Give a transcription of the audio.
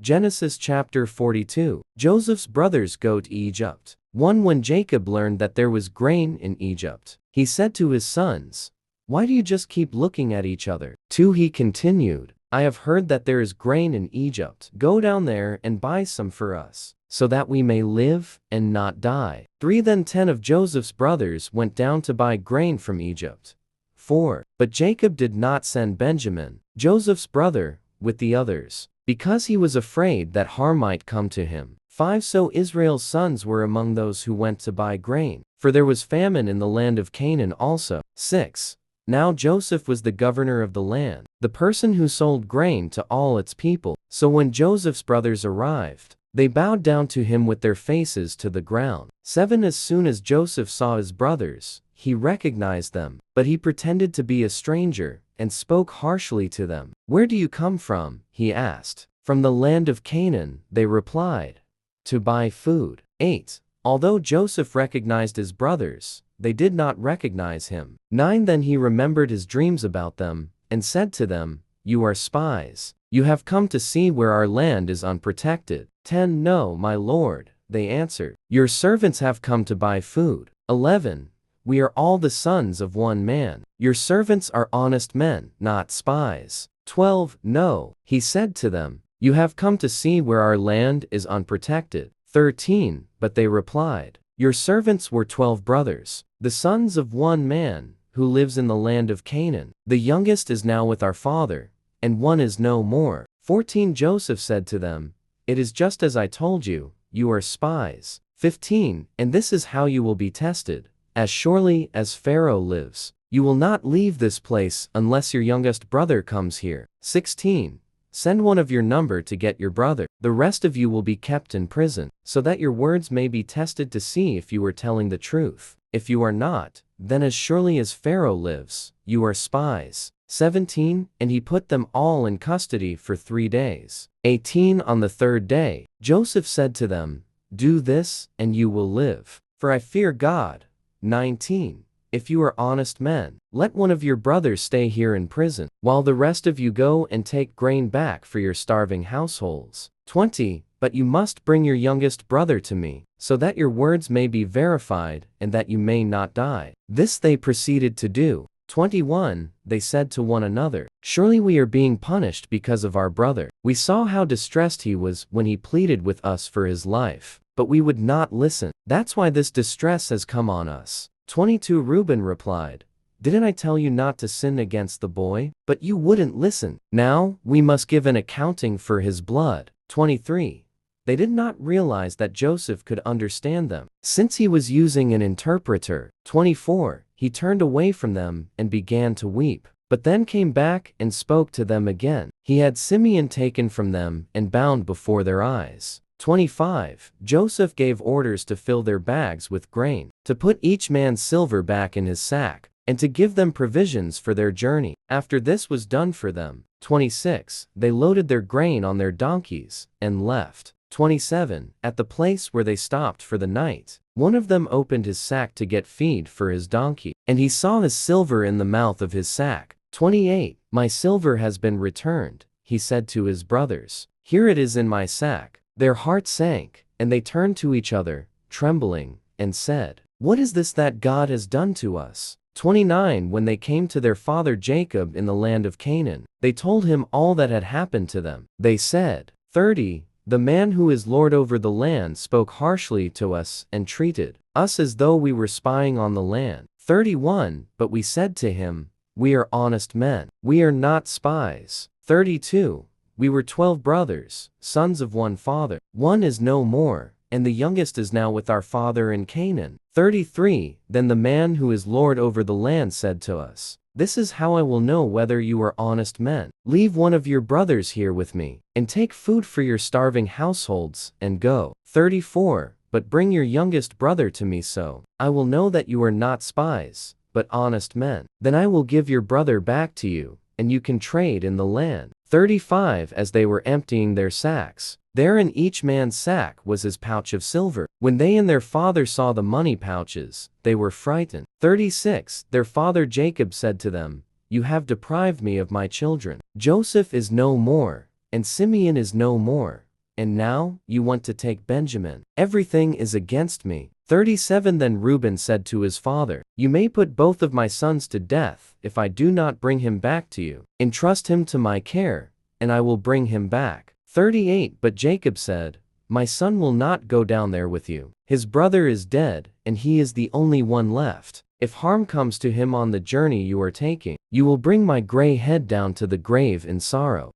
Genesis chapter 42. Joseph's brothers go to Egypt. 1. When Jacob learned that there was grain in Egypt, he said to his sons, "Why do you just keep looking at each other?" 2. He continued, "I have heard that there is grain in Egypt. Go down there and buy some for us, so that we may live and not die." 3. Then 10 of Joseph's brothers went down to buy grain from Egypt. 4. But Jacob did not send Benjamin, Joseph's brother, with the others, because he was afraid that harm might come to him. 5. So Israel's sons were among those who went to buy grain, for there was famine in the land of Canaan also. 6. Now Joseph was the governor of the land, the person who sold grain to all its people. So when Joseph's brothers arrived, they bowed down to him with their faces to the ground. 7. As soon as Joseph saw his brothers, he recognized them, but he pretended to be a stranger and spoke harshly to them. "Where do you come from?" he asked. "From the land of Canaan," they replied. "To buy food." 8. Although Joseph recognized his brothers, they did not recognize him. 9. Then he remembered his dreams about them, and said to them, "You are spies. You have come to see where our land is unprotected." 10. "No, my lord," they answered. "Your servants have come to buy food." 11. "We are all the sons of one man. Your servants are honest men, not spies." 12. "No," he said to them, "you have come to see where our land is unprotected." 13. But they replied, "Your servants were 12 brothers, the sons of one man, who lives in the land of Canaan. The youngest is now with our father, and one is no more." 14. Joseph said to them, "It is just as I told you, you are spies." 15. "And this is how you will be tested. As surely as Pharaoh lives, you will not leave this place unless your youngest brother comes here." 16. "Send one of your number to get your brother. The rest of you will be kept in prison, so that your words may be tested to see if you are telling the truth. If you are not, then as surely as Pharaoh lives, you are spies." 17. And he put them all in custody for 3 days. 18. On the 3rd day, Joseph said to them, "Do this, and you will live, for I fear God." 19. "If you are honest men, let one of your brothers stay here in prison, while the rest of you go and take grain back for your starving households." 20. "But you must bring your youngest brother to me, so that your words may be verified and that you may not die." This they proceeded to do. 21. They said to one another, "Surely we are being punished because of our brother. We saw how distressed he was when he pleaded with us for his life, but we would not listen. That's why this distress has come on us." 22. Reuben replied, "Didn't I tell you not to sin against the boy? But you wouldn't listen. Now we must give an accounting for his blood." 23. They did not realize that Joseph could understand them, since he was using an interpreter. 24. He turned away from them and began to weep, but then came back and spoke to them again. He had Simeon taken from them and bound before their eyes. 25. Joseph gave orders to fill their bags with grain, to put each man's silver back in his sack, and to give them provisions for their journey. After this was done for them, 26. They loaded their grain on their donkeys and left. 27. At the place where they stopped for the night, one of them opened his sack to get feed for his donkey, and he saw his silver in the mouth of his sack. 28. "My silver has been returned," he said to his brothers. "Here it is in my sack." Their hearts sank, and they turned to each other, trembling, and said, "What is this that God has done to us?" 29. When they came to their father Jacob in the land of Canaan, they told him all that had happened to them. They said, 30. "The man who is lord over the land spoke harshly to us and treated us as though we were spying on the land." 31. "But we said to him, 'We are honest men. We are not spies.' 32. "We were 12 brothers, sons of one father. One is no more, and the youngest is now with our father in Canaan." 33. "Then the man who is lord over the land said to us, 'This is how I will know whether you are honest men. Leave one of your brothers here with me, and take food for your starving households, and go.' 34. "But bring your youngest brother to me, so I will know that you are not spies, but honest men. Then I will give your brother back to you, and you can trade in the land." 35. As they were emptying their sacks, there in each man's sack was his pouch of silver. When they and their father saw the money pouches, they were frightened. 36. Their father Jacob said to them, "You have deprived me of my children. Joseph is no more, and Simeon is no more, and now, you want to take Benjamin. Everything is against me. 37 Then Reuben said to his father, You may put both of my sons to death, if I do not bring him back to you. Entrust him to my care, and I will bring him back. 38 But Jacob said, My son will not go down there with you. His brother is dead, and he is the only one left. If harm comes to him on the journey you are taking, you will bring my gray head down to the grave in sorrow.